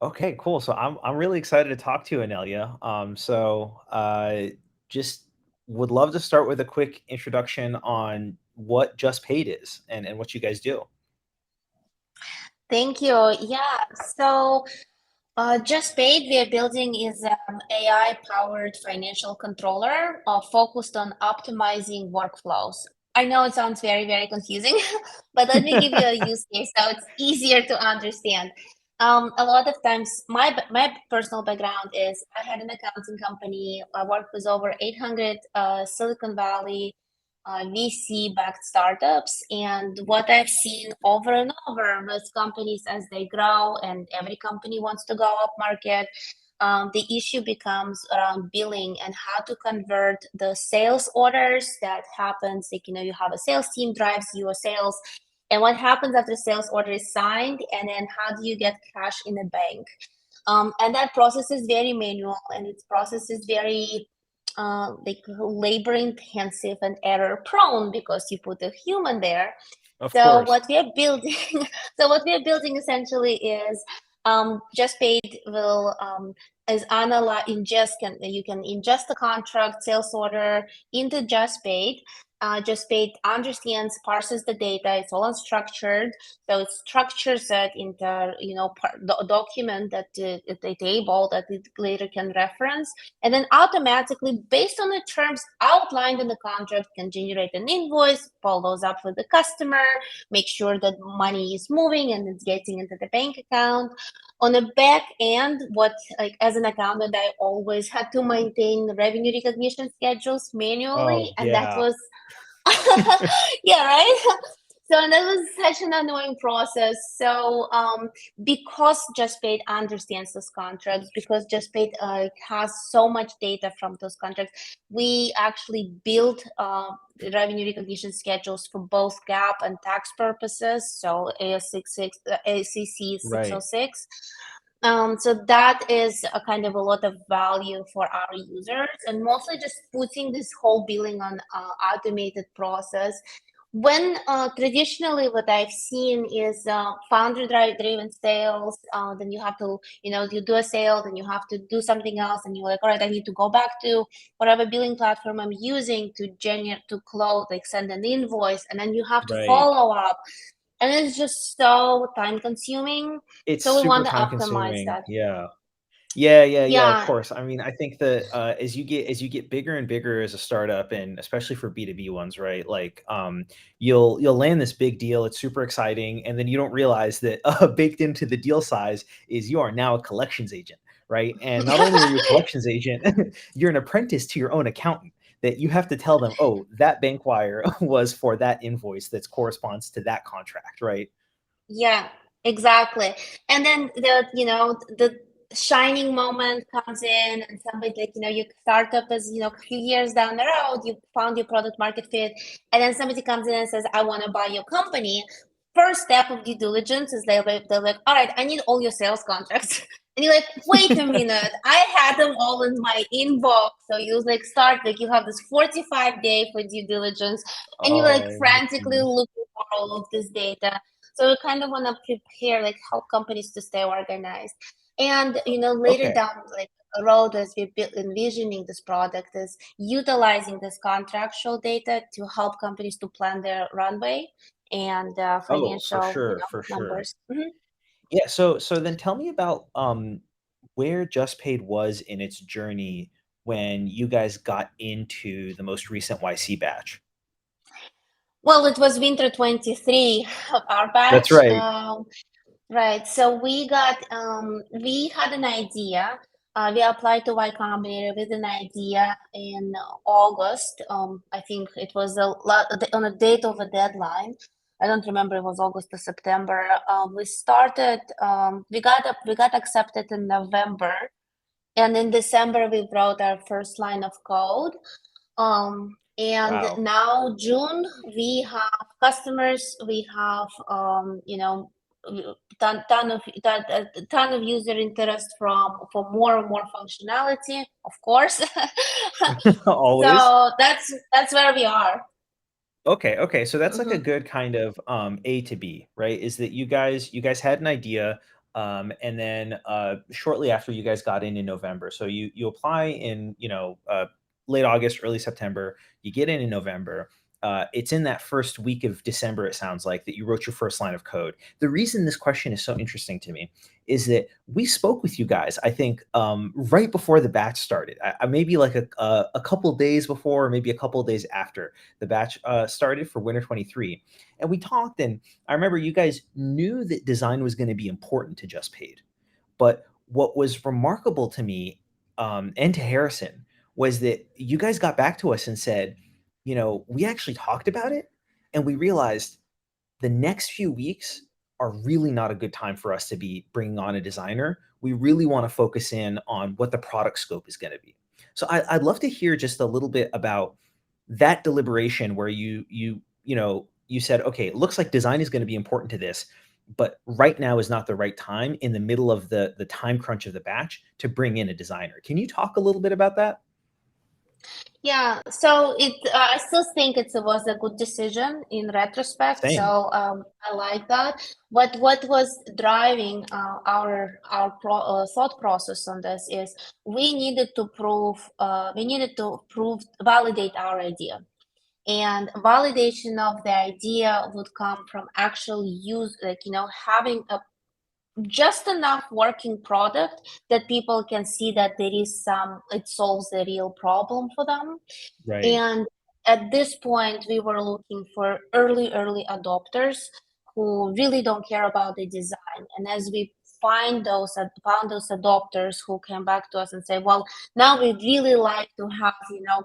Okay, cool. So I'm really excited to talk to you, Anelya. Just would love to start with a quick introduction on what JustPaid is and what you guys do. Thank you. Yeah. So, JustPaid we are building is an AI-powered financial controller focused on optimizing workflows. I know it sounds very, very confusing, but let me give you a use case so it's easier to understand. A lot of times, my personal background is I had an accounting company. I worked with over 800 Silicon Valley VC-backed startups. And what I've seen over and over with companies as they grow, and every company wants to go up market, the issue becomes around billing and how to convert the sales orders that happens. Like, you have a sales team drives your sales. And what happens after sales order is signed, and then how do you get cash in the bank? And that process is very manual, and its process is very like labor intensive and error prone because you put a human there. Of So course. what we are building, so what we are building essentially is JustPaid will is analyze ingest can you can ingest the contract sales order into JustPaid. JustPaid understands, parses the data. It's all unstructured, so it structures it into document that the table that it later can reference, and then automatically, based on the terms outlined in the contract, can generate an invoice, follows up with the customer, make sure that money is moving and it's getting into the bank account. On the back end, what like as an accountant, I always had to maintain the revenue recognition schedules manually, Oh and that yeah. was yeah, right. So and that was such an annoying process. So because JustPaid understands those contracts, because JustPaid has so much data from those contracts, we actually built revenue recognition schedules for both GAAP and tax purposes. So ACC Right. 606. So that is a kind of a lot of value for our users, and mostly just putting this whole billing on automated process. When traditionally what I've seen is founder driven sales, then you have to, you do a sale, then you have to do something else, and you're like, all right, I need to go back to whatever billing platform I'm using to generate, to close, like send an invoice, and then you have to Right. follow up. And it's just so time consuming. It's So we super want to time optimize consuming. that. Yeah. Yeah, of Yeah, course. I mean, I think that as you get bigger and bigger as a startup, and especially for B2B ones, right? Like, you'll land this big deal. It's super exciting, and then you don't realize that baked into the deal size is you are now a collections agent, right? And not only are you a collections agent, you're an apprentice to your own accountant. That you have to tell them, oh, that bank wire was for that invoice that corresponds to that contract, right? yeah, exactly. And then the shining moment comes in, and somebody like, your startup is, a few years down the road, you found your product market fit, and then somebody comes in and says, I want to buy your company. First step of due diligence is they're like, all right, I need all your sales contracts. And you're like, wait a minute, I had them all in my inbox. So you like start like you have this 45-day for due diligence, and you're like Oh my frantically goodness. looking for all of this data. So we kind of want to prepare, like help companies to stay organized. And later Okay. down like the road, as we build envisioning this product, is utilizing this contractual data to help companies to plan their runway and Oh, for financial, sure, for sure. numbers. Mhm. Yeah, so then tell me about, where JustPaid was in its journey when you guys got into the most recent YC batch. Well, it was winter 23 of our That's batch. right. Right. So we had an idea. We applied to Y Combinator with an idea in August. I think it was on a date of a deadline. I don't remember, it was August or September. We started, we got accepted in November, and in December we wrote our first line of code. And Wow. now June, we have customers, we have ton of user interest for more and more functionality, of course. Always? So that's where we are. Okay, so that's like a Mhm. good kind of, A to B, right? Is that you guys had an idea, And then shortly after you guys got in November. So you apply in late August, early September. You get in November. It's in that first week of December, it sounds like, that you wrote your first line of code. The reason this question is so interesting to me is that we spoke with you guys, I think, right before the batch started. Maybe like a couple days before, or maybe a couple days after the batch started for Winter 23. And we talked, and I remember you guys knew that design was going to be important to Just Paid. But what was remarkable to me, and to Harrison, was that you guys got back to us and said, we actually talked about it, and we realized the next few weeks are really not a good time for us to be bringing on a designer. We really want to focus in on what the product scope is going to be. So I'd love to hear just a little bit about that deliberation where you said, okay, it looks like design is going to be important to this, but right now is not the right time in the middle of the time crunch of the batch to bring in a designer. Can you talk a little bit about that? Yeah, so I still think it was a good decision in retrospect. Same. So I like that. But what was driving thought process on this is we needed to validate our idea, and validation of the idea would come from actual use, like having a just enough working product that people can see that it solves a real problem for them. Right. And at this point, we were looking for early adopters who really don't care about the design. And as we found those adopters who came back to us and say, well, now we really like to have,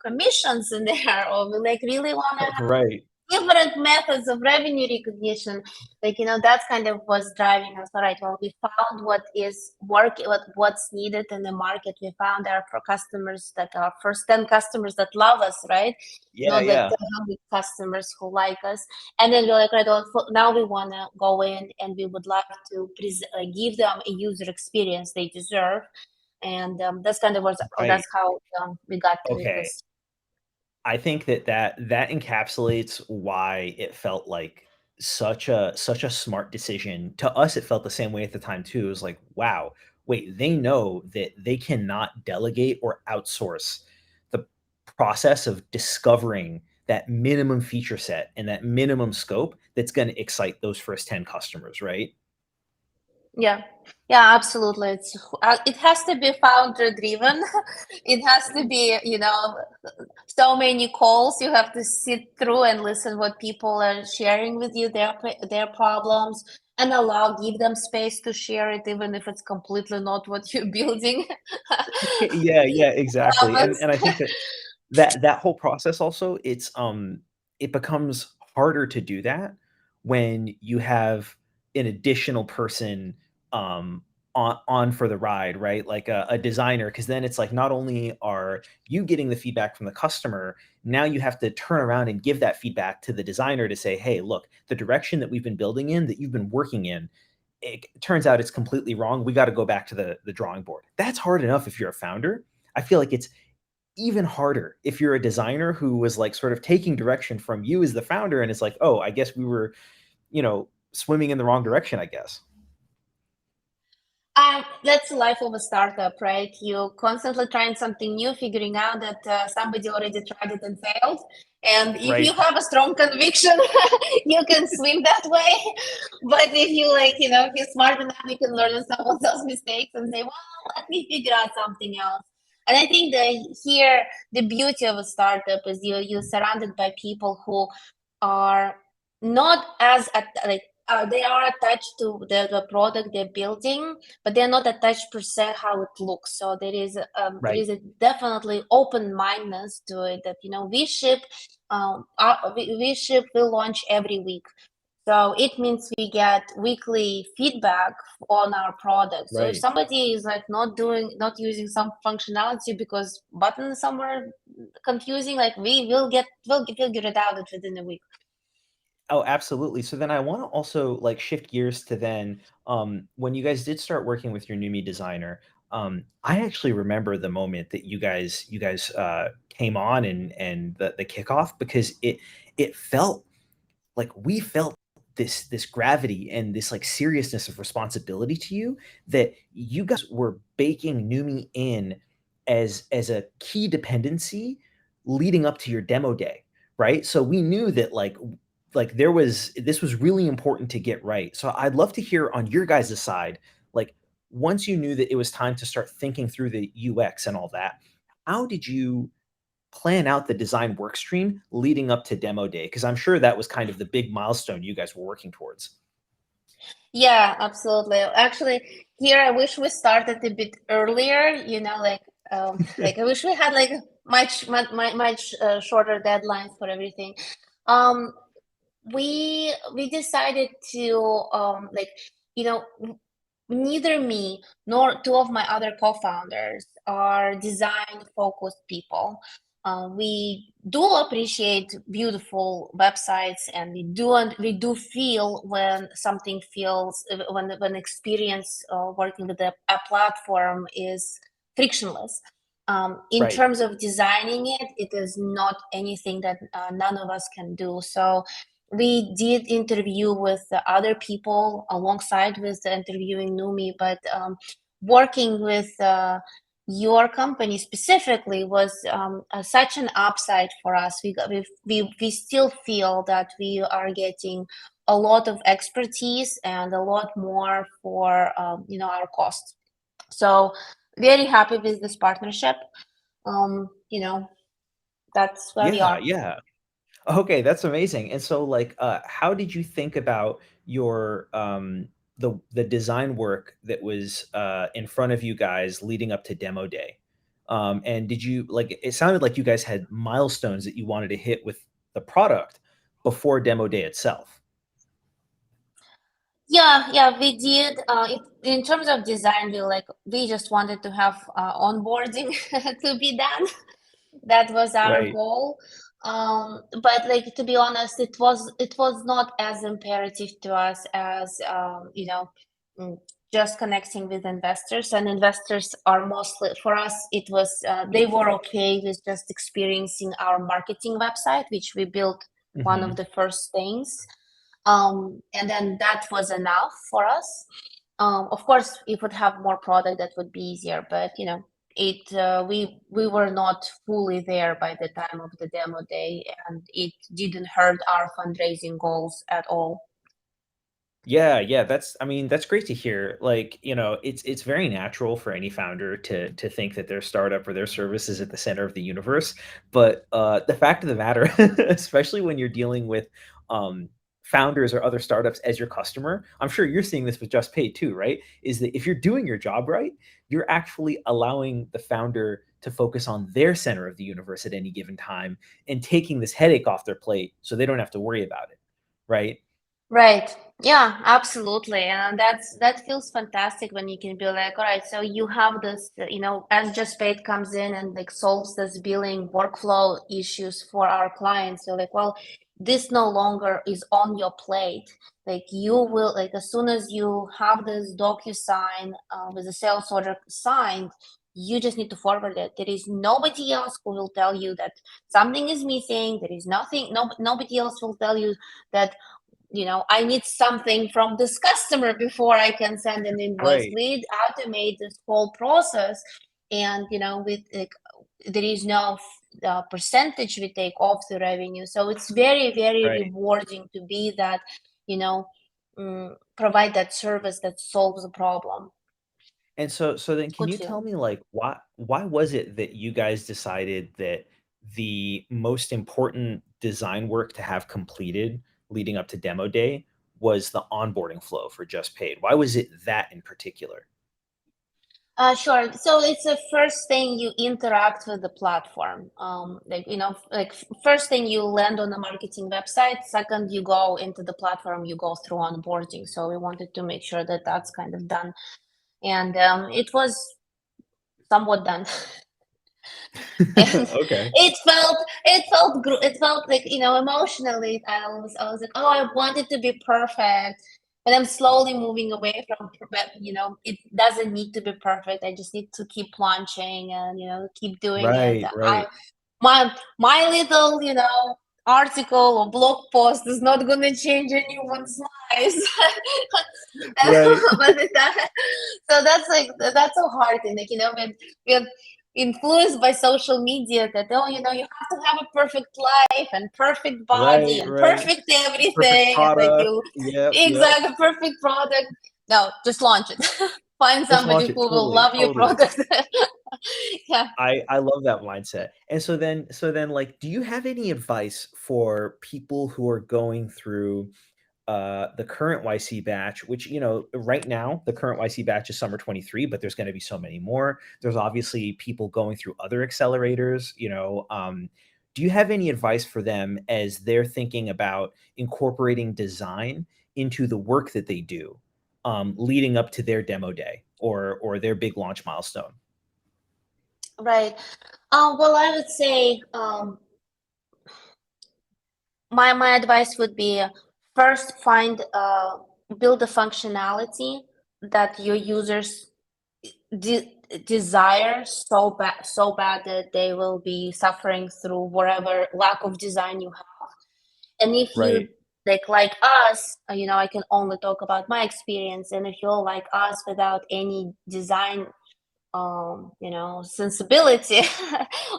commissions in there, or we like really want to Right. different methods of revenue recognition. Like that's kind of what's driving us. All right, well, we found what is working, what's needed in the market. We found our for customers, that our first 10 customers that love us, right? Yeah, Not the yeah. 100 customers who like us. And then we're like, right, well, now we want to go in and we would like to give them a user experience they deserve. And that's kind of Right. that's how we got to Okay. this. I think that encapsulates why it felt like such a smart decision. To us, it felt the same way at the time too. It was like, wow, wait, they know that they cannot delegate or outsource the process of discovering that minimum feature set and that minimum scope that's going to excite those first 10 customers, right? Yeah, yeah, absolutely. It has to be founder driven. It has to be, so many calls you have to sit through and listen what people are sharing with you, their problems, and give them space to share it, even if it's completely not what you're building. Yeah, yeah, exactly. And Happens. and I think that whole process also, it becomes harder to do that when you have an additional person on for the ride, right? Like a designer, because then it's like not only are you getting the feedback from the customer, now you have to turn around and give that feedback to the designer to say, hey, look, the direction that we've been building in, that you've been working in, it turns out it's completely wrong. We got to go back to the drawing board. That's hard enough if you're a founder. I feel like it's even harder if you're a designer who was like sort of taking direction from you as the founder, and it's like, oh, I guess we were, swimming in the wrong direction, I guess. That's the life of a startup, right? You constantly trying something new, figuring out that somebody already tried it and failed. And if you Right. have a strong conviction, you can swim that way. But if you if you're smart enough, you can learn on some of those mistakes and say, well, let me figure out something else. And I think that here, the beauty of a startup is you're surrounded by people who are not like they are attached to the product they're building, but they're not attached per se how it looks. So there Right. is a definitely open mindedness to it, that we launch every week. So it means we get weekly feedback on our product. So if Right. somebody is like not using some functionality because button is somewhere confusing, like we'll figure it out within a week. Oh, absolutely. So then I want to also like shift gears to then when you guys did start working with your Numi designer, I actually remember the moment that you guys came on and the kickoff, because it felt like we felt this gravity and this like seriousness of responsibility to you that you guys were baking Numi in as a key dependency leading up to your demo day, right? So we knew that there was this was really important to get right. So I'd love to hear on your guys' side, like once you knew that it was time to start thinking through the UX and all that, how did you plan out the design work stream leading up to demo day? Because I'm sure that was kind of the big milestone you guys were working towards. Yeah, absolutely. Actually, here I wish we started a bit earlier, like I wish we had like much shorter deadlines for everything. Um, we decided to you know neither me nor two of my other co-founders are design focused people. We do appreciate beautiful websites, and we do feel when something feels when experience working with a platform is frictionless. In Right. terms of designing it, it is not anything that none of us can do. So we did interview with the other people alongside with the interviewing Numi, but working with your company specifically was such an upside for us. We still feel that we are getting a lot of expertise and a lot more for our cost. So very happy with this partnership. Um, you know, that's where we Yeah, are. yeah. Okay, that's amazing. And so how did you think about your the design work that was in front of you guys leading up to demo day? And did you like it sounded like you guys had milestones that you wanted to hit with the product before demo day itself. Yeah, we did. In terms of design, we just wanted to have onboarding to be done. That was our Right. goal. But like to be honest, it was not as imperative to us as mm, just connecting with investors. And investors are mostly for us. It was they were okay with just experiencing our marketing website, which we built one of Mhm. the first things. And then that was enough for us. Of course, if we would have more product, that would be easier. But we were not fully there by the time of the demo day, and it didn't hurt our fundraising goals at all. Yeah, yeah, that's I mean, that's great to hear. Like, it's very natural for any founder to think that their startup or their service is at the center of the universe. But the fact of the matter, especially when you're dealing with founders or other startups as your customer, I'm sure you're seeing this with JustPaid too, right? Is that if you're doing your job right, you're actually allowing the founder to focus on their center of the universe at any given time and taking this headache off their plate so they don't have to worry about it, right? Right. Yeah, absolutely. And that feels fantastic when you can be like, all right, so you have this, as JustPaid comes in and like solves this billing workflow issues for our clients. You're like, well, this no longer is on your plate. Like you will, like as soon as you have this DocuSign with the sales order signed, you just need to forward it. There is nobody else who will tell you that something is missing. There is nothing, nobody else will tell you that I need something from this customer before I can send an invoice. Right. We automate this whole process, and with like, there is no percentage we take off the revenue. So it's very, very Right. rewarding to be that, you know, provide that service that solves a problem. And so then can Good you tell feeling. me like why was it that you guys decided that the most important design work to have completed leading up to demo day was the onboarding flow for Just Paid? Why was it that in particular? Sure. So it's the first thing you interact with the platform. First thing you land on the marketing website. Second, you go into the platform, you go through onboarding. So we wanted to make sure that that's kind of done, and it was somewhat done. And Okay. it felt like emotionally I was like, oh, I want it to be perfect, but I'm slowly moving away from it doesn't need to be perfect. I just need to keep launching and keep doing it. Right, I right. my little article or blog post is not going to change anyone's lives. Right. But so that's like that's so hard thing. Like, we're influenced by social media that, oh, you have to have a perfect life and perfect body Right, and right. perfect Perfect everything, and like product. you Yep, yep. exactly perfect product. No, just launch it. Find Just somebody launch who it. will Totally, love your totally. product. Yeah. I love that mindset. And so then, like, do you have any advice for people who are going through the current YC batch, which, right now, the current YC batch is summer 23, but there's going to be so many more. There's obviously people going through other accelerators. Do you have any advice for them as they're thinking about incorporating design into the work that they do, leading up to their demo day or their big launch milestone? Right. Well, I would say my advice would be, first find build a functionality that your users desire so bad that they will be suffering through whatever lack of design you have. And if you Right. like us, I can only talk about my experience. And if you're like us without any design sensibility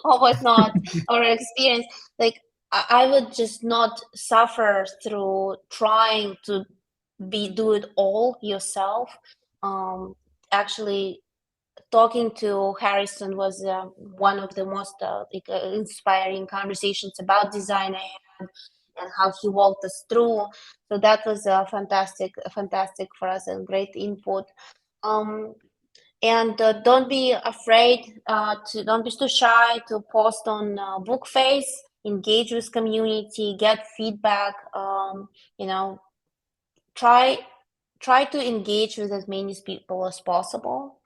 or whatnot, or experience, like I would just not suffer through trying to do it all yourself. um Actually, talking to Harrison was one of the most inspiring conversations about design I had, and how he walked us through. So that was fantastic for us and great input. um and don't be afraid to don't be too shy to post on Bookface, engage with community, get feedback. You know, try try to engage with as many people as possible.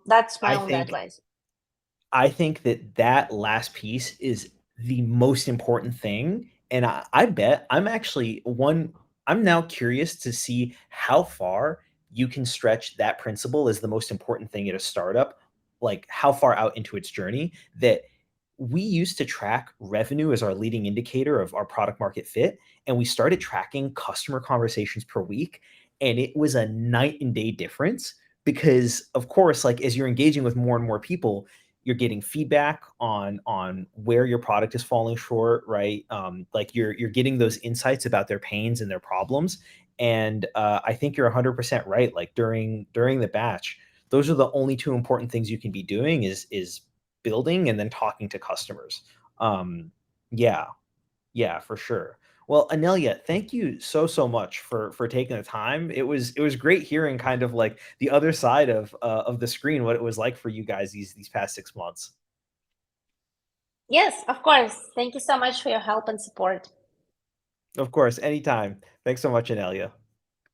That's my I only think advice. I think that that last piece is the most important thing, and I bet I'm now curious to see how far you can stretch that principle as the most important thing at a startup, like, how far out into its journey that we used to track revenue as our leading indicator of our product market fit, and we started tracking customer conversations per week, and it was a night and day difference because, of course, like, as you're engaging with more and more people, you're getting feedback on where your product is falling short, right? Like, you're getting those insights about their pains and their problems, and I think you're 100% right. Like, during the batch, those are the only two important things you can be doing is building and then talking to customers. Um, yeah, yeah, for sure. Well, Anelya, thank you so much for taking the time. It was great hearing kind of like the other side of the screen, what it was like for you guys these past 6 months. Yes, of course. Thank you so much for your help and support. Of course, anytime. Thanks so much, Anelya.